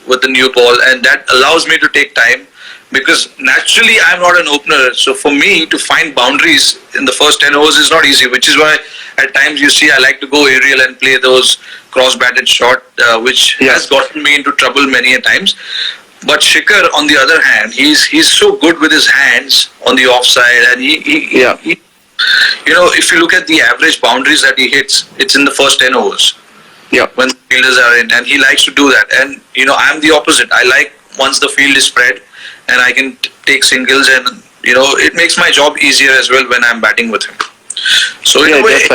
with the new ball, and that allows me to take time. Because naturally I'm not an opener, so for me to find boundaries in the first 10 overs is not easy, which is why at times you see I like to go aerial and play those cross-batted shot, which has gotten me into trouble many a times. But Shikhar, on the other hand, he's so good with his hands on the offside, and he if you look at the average boundaries that he hits, it's in the first 10 overs. Yeah. When the fielders are in, and he likes to do that. And I'm the opposite. I like once the field is spread, and I can take singles, and it makes my job easier as well when I'm batting with him. So in a way,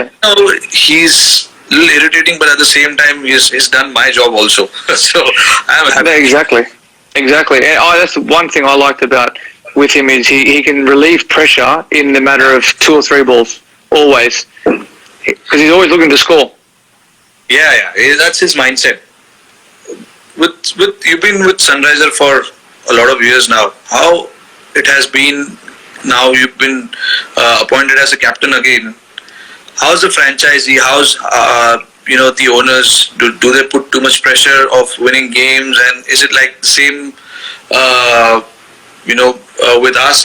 he's a little irritating, but at the same time, he's done my job also. So I'm happy. Exactly. And that's one thing I liked about with him is he can relieve pressure in the matter of 2 or 3 balls, always, because he's always looking to score. Yeah, that's his mindset. With you've been with Sunriser for a lot of years now. How it has been now? You've been appointed as a captain again. How's the franchisee? How's the owners? Do they put too much pressure of winning games? And is it like the same? With us,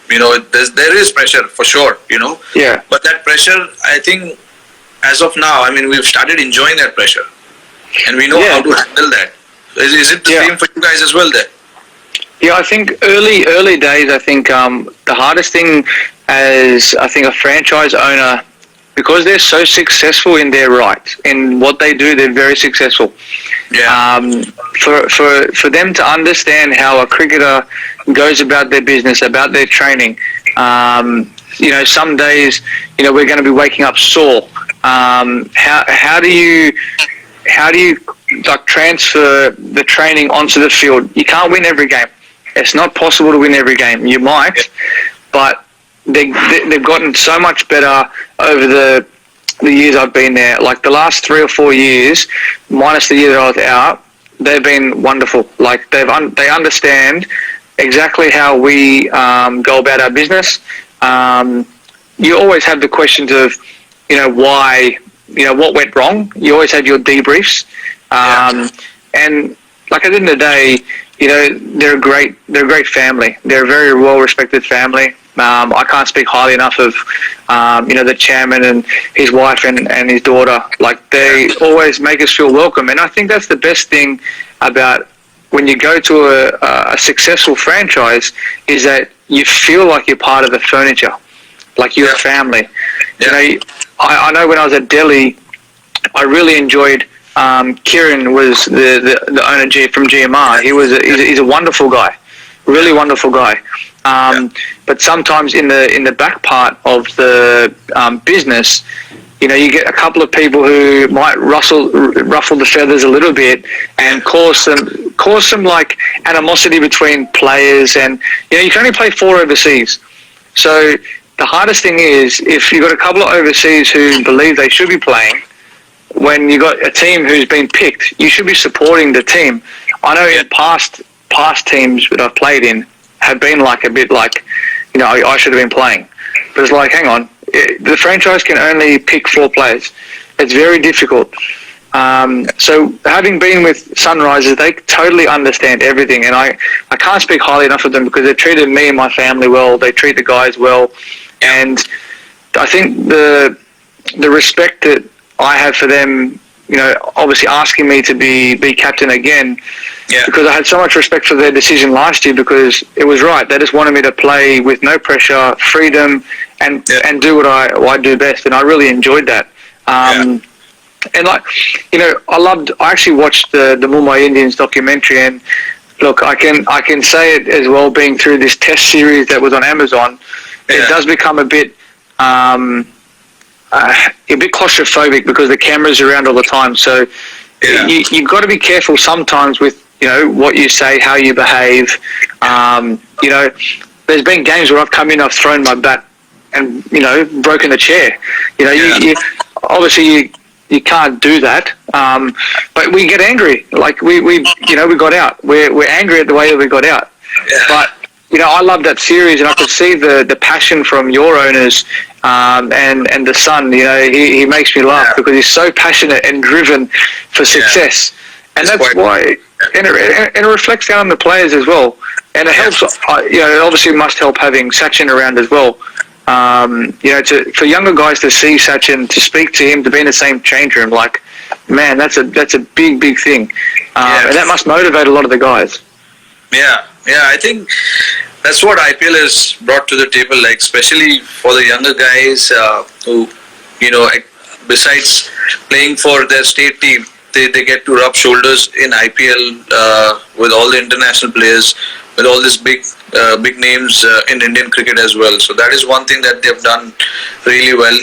there is pressure for sure. Yeah. But that pressure, I think, as of now, I mean, we've started enjoying that pressure, and we know how to handle that. Is it the same for you guys as well there? Yeah, I think early days, I think the hardest thing as I think a franchise owner, because they're so successful in their right, in what they do, they're very successful. Yeah. For them to understand how a cricketer goes about their business, about their training, some days, we're going to be waking up sore. How do you like transfer the training onto the field? You can't win every game. It's not possible to win every game. You might, but they've gotten so much better over the years I've been there. Like the last 3 or 4 years, minus the year that I was out, they've been wonderful. Like they understand exactly how we go about our business. You always have the questions of, why, what went wrong. You always have your debriefs. And like at the end of the day, they're a great family. They're a very well respected family. I can't speak highly enough of, the chairman and his wife and his daughter. Like they always make us feel welcome. And I think that's the best thing about when you go to a successful franchise is that you feel like you're part of the furniture, like you're a family. I know when I was at Delhi, I really enjoyed. Kieran was the owner from GMR. He's a wonderful guy, really wonderful guy. But sometimes in the back part of the business, you get a couple of people who might ruffle the feathers a little bit and cause some like animosity between players. And you can only play 4 overseas, so the hardest thing is if you've got a couple of overseas who believe they should be playing. When you got a team who's been picked, you should be supporting the team. I know in past teams that I've played in have been like a bit like, I should have been playing. But it's like, hang on, the franchise can only pick 4 players. It's very difficult. So having been with Sunrisers, they totally understand everything, and I can't speak highly enough of them because they've treated me and my family well. They treat the guys well, and I think the respect that I have for them, obviously asking me to be captain again, because I had so much respect for their decision last year because it was right. They just wanted me to play with no pressure, freedom, and do what I do best, and I really enjoyed that. And I actually watched the Mumbai Indians documentary, and look, I can say it as well, being through this test series that was on Amazon, it does become a bit claustrophobic because the camera's around all the time. So you've got to be careful sometimes with what you say, how you behave. There's been games where I've come in, I've thrown my bat, and broken the chair. You obviously you can't do that. But we get angry. Like we got out. We're angry at the way that we got out. But I love that series, and I could see the passion from your owners and the son. He makes me laugh because he's so passionate and driven for success, and that's why. And it reflects down on the players as well, and it helps. It obviously must help having Sachin around as well. For younger guys to see Sachin, to speak to him, to be in the same change room, like, man, that's a big thing, and that must motivate a lot of the guys. I think that's what IPL has brought to the table, like especially for the younger guys who, besides playing for their state team, they get to rub shoulders in IPL with all the international players, with all these big names in Indian cricket as well. So that is one thing that they've done really well.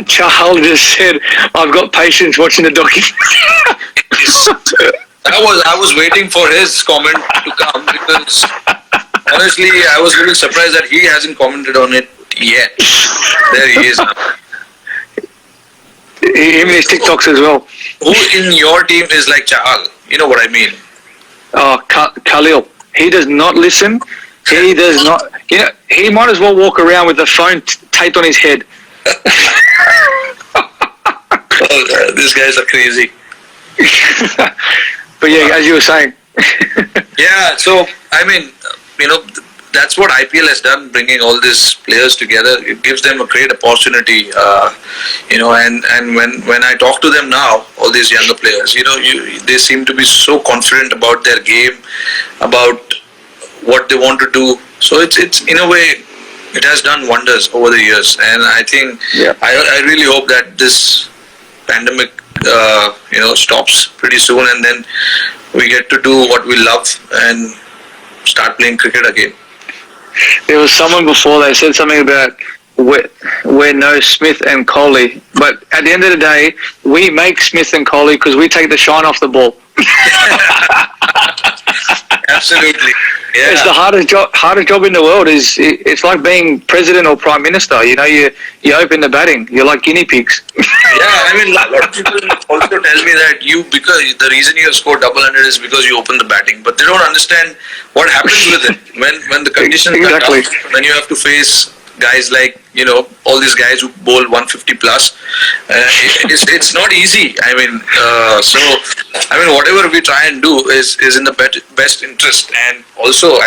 Charles just said, I've got patience watching the documentary. I was waiting for his comment to come because honestly, I was a little surprised that he hasn't commented on it yet. There he is. Him and his TikToks as well. Who in your team is like Chahal? You know what I mean? Oh, Khalil. He does not listen. He does not. He might as well walk around with the phone taped on his head. These guys are crazy. But as you were saying. So I mean, that's what IPL has done, bringing all these players together. It gives them a great opportunity, and when I talk to them now, all these younger players, they seem to be so confident about their game, about what they want to do. So it's in a way, it has done wonders over the years, and I think I really hope that this pandemic stops pretty soon, and then we get to do what we love and start playing cricket again. There was someone before, they said something about we're no Smith and Kohli, but at the end of the day, we make Smith and Kohli because we take the shine off the ball. Absolutely. It's the hardest job in the world. It's like being president or prime minister. You open the batting. You're like guinea pigs. I mean, a lot of people also tell me that because the reason you have scored double hundred is because you open the batting, but they don't understand what happens with it when the conditions are tough, when you have to face guys like all these guys who bowl 150 plus. It's not easy. I mean, whatever we try and do is in the best interest, and also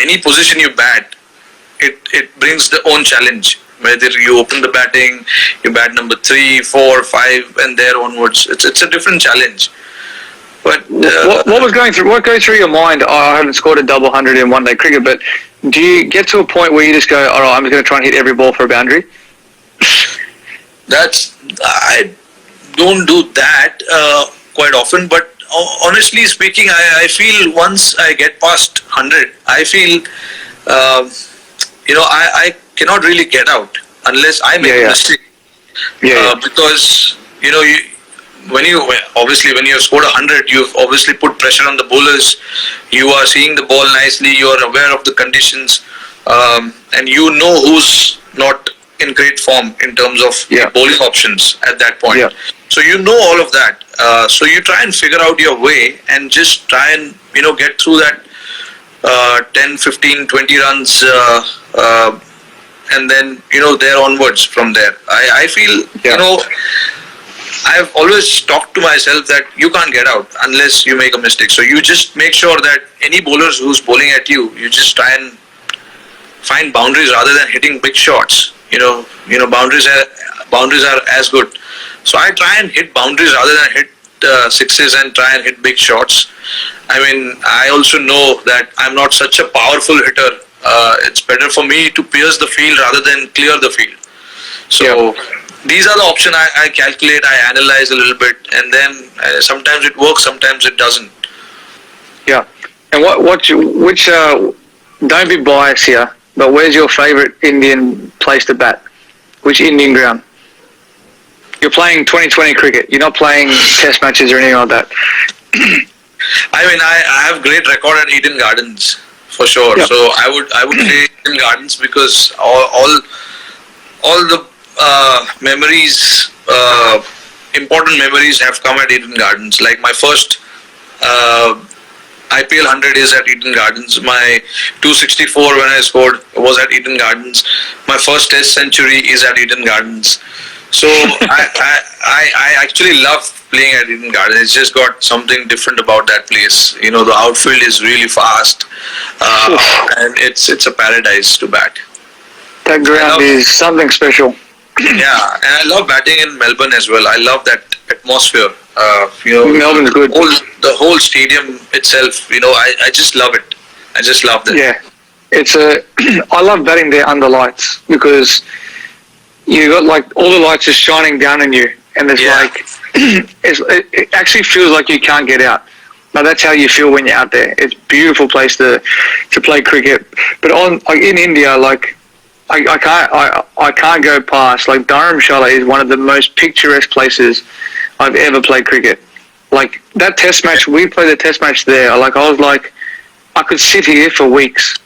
any position you bat, it brings the own challenge. Whether you open the batting, you bat number 3, 4, 5, and there onwards, it's a different challenge. But what goes through your mind? I haven't scored a double hundred in one day cricket, but do you get to a point where you just go, all right, I'm just going to try and hit every ball for a boundary? I don't do that quite often, but honestly speaking, I feel once I get past 100, I feel I cannot really get out unless I make a mistake. Because when you have scored 100, you've obviously put pressure on the bowlers. You are seeing the ball nicely. You are aware of the conditions, and you know who's not in great form in terms of bowling options at that point. So you know all of that. So you try and figure out your way and just try and get through that 10, 15, 20 runs, and then there onwards from there. I feel I've always talked to myself that you can't get out unless you make a mistake. So you just make sure that any bowlers who's bowling at you, you just try and find boundaries rather than hitting big shots. Boundaries are as good. So I try and hit boundaries rather than hit sixes and try and hit big shots. I mean, I also know that I'm not such a powerful hitter. It's better for me to pierce the field rather than clear the field. So these are the options I calculate, I analyze a little bit, and then sometimes it works, sometimes it doesn't. Yeah. And which don't be biased here, but where's your favourite Indian place to bat? Which Indian ground? You're playing 2020 cricket. You're not playing test matches or anything like that. I mean, I have great record at Eden Gardens for sure. Yep. So I would say Eden Gardens because all the memories, important memories have come at Eden Gardens. Like my first IPL 100 is at Eden Gardens. My 264 when I scored was at Eden Gardens. My first Test century is at Eden Gardens. So I actually love playing at Eden Gardens. It's just got something different about that place. The outfield is really fast, and it's a paradise to bat. That ground is something special. Yeah, and I love batting in Melbourne as well. I love that atmosphere. Melbourne's good. The whole stadium itself. I just love it. I just love that. Yeah, I love batting there under lights because you got like all the lights are shining down on you, and there's it actually feels like you can't get out. Now that's how you feel when you're out there. It's a beautiful place to play cricket. But in India, like I can't go past like Dharamshala is one of the most picturesque places I've ever played cricket. Like that test match, we played a test match there. Like I was like, I could sit here for weeks.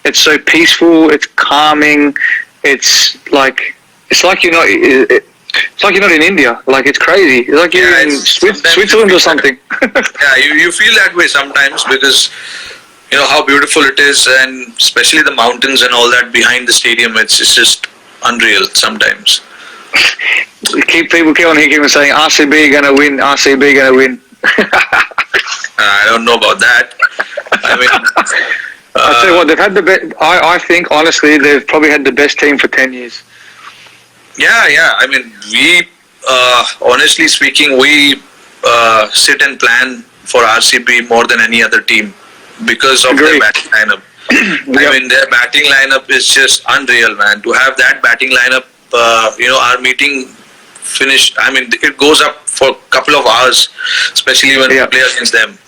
It's so peaceful. It's calming. It's like you're not. It's like you're not in India. Like it's crazy. It's like you're in Switzerland or something. You feel that way sometimes because how beautiful it is, and especially the mountains and all that behind the stadium. It's just unreal sometimes. People keep on hitting and saying RCB gonna win. RCB gonna win. I don't know about that. I mean, I tell you what, they've had the best. I think honestly, they've probably had the best team for 10 years. Yeah. I mean, we honestly speaking, we sit and plan for RCB more than any other team because of their batting lineup. I mean, their batting lineup is just unreal, man. To have that batting lineup, our meeting finished. I mean, it goes up for a couple of hours, especially when we play against them.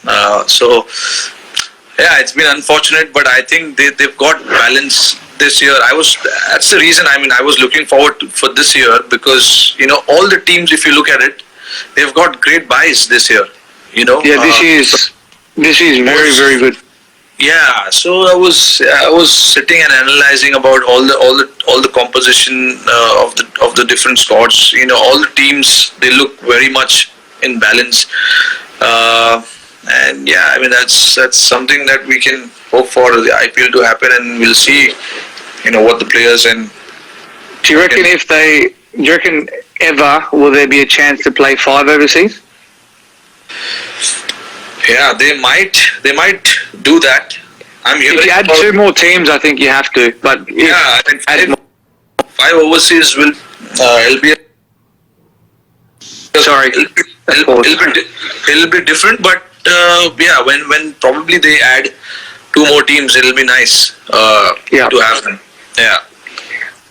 It's been unfortunate, but I think they've got balance this year. That's the reason. I mean, I was looking forward for this year because all the teams, if you look at it, they've got great buys this year. This is very, very good. Yeah, so I was sitting and analyzing about all the composition of the different squads. All the teams, they look very much in balance. And I mean that's something that we can hope for the IPL to happen, and we'll see, what the players and. Do you reckon ever will there be a chance to play 5 overseas? Yeah, they might do that. If you add 2 more teams, I think you have to. But I think 5 overseas will it'll be. Sorry, it'll be different, but when probably they add 2 more teams, it'll be nice to have them. Yeah.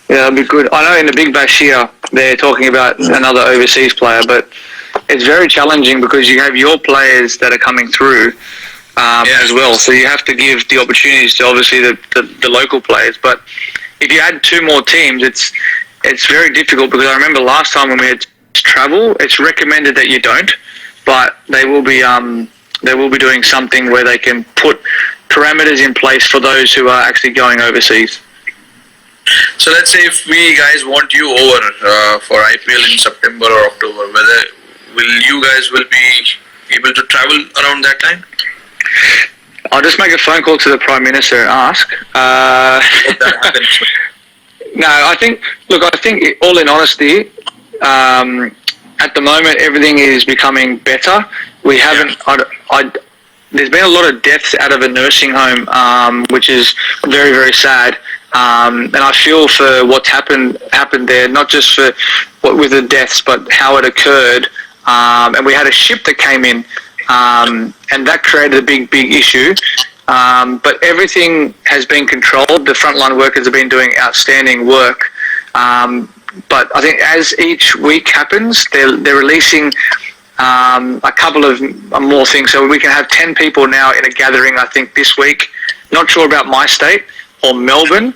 Yeah, that'd be good. I know in the Big Bash here they're talking about another overseas player, but it's very challenging because you have your players that are coming through as well. So you have to give the opportunities to obviously the local players. But if you add two more teams, it's very difficult because I remember last time when we had travel, it's recommended that you don't, but they will be doing something where they can put parameters in place for those who are actually going overseas. So let's say if we guys want you over for IPL in September or October, will you guys be able to travel around that time? I'll just make a phone call to the Prime Minister and ask. No, I think all in honesty, at the moment everything is becoming better. We haven't. There's been a lot of deaths out of a nursing home, which is very, very sad. And I feel for what's happened there, not just for what with the deaths, but how it occurred. And we had a ship that came in, and that created a big issue. But everything has been controlled. The frontline workers have been doing outstanding work. But I think as each week happens, they're releasing a couple of more things. So we can have 10 people now in a gathering, I think, this week. Not sure about my state or Melbourne,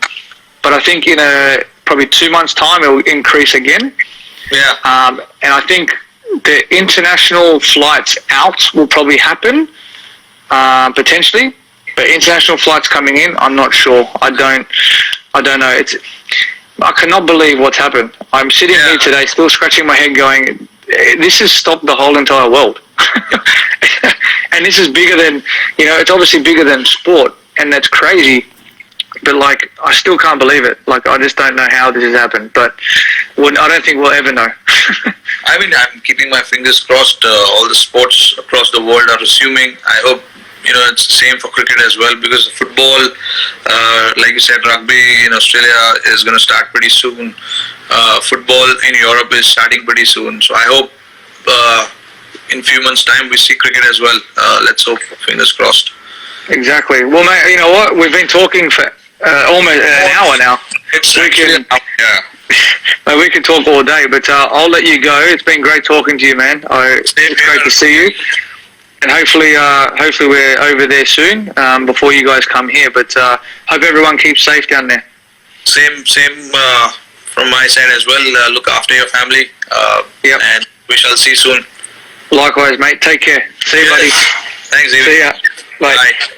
but I think in probably 2 months' time it will increase again. Yeah. And I think the international flights out will probably happen, potentially. But international flights coming in, I'm not sure. I don't know. I cannot believe what's happened. I'm sitting here today still scratching my head going, this has stopped the whole entire world. And this is bigger than, it's obviously bigger than sport, and that's crazy. But, I still can't believe it. I just don't know how this has happened. But I don't think we'll ever know. I mean, I'm keeping my fingers crossed. All the sports across the world are resuming. I hope, it's the same for cricket as well, because football, like you said, rugby in Australia is going to start pretty soon. Football in Europe is starting pretty soon. So I hope in a few months' time we see cricket as well. Let's hope, fingers crossed. Exactly. Well, mate, you know what? We've been talking for almost an hour now. We can talk all day, but I'll let you go. It's been great talking to you, man. It's great to see you. And hopefully we're over there soon before you guys come here. But hope everyone keeps safe down there. Same from my side as well. Look after your family. And we shall see you soon. Likewise, mate. Take care. See you, buddy. Thanks, David. See ya. Bye. Bye.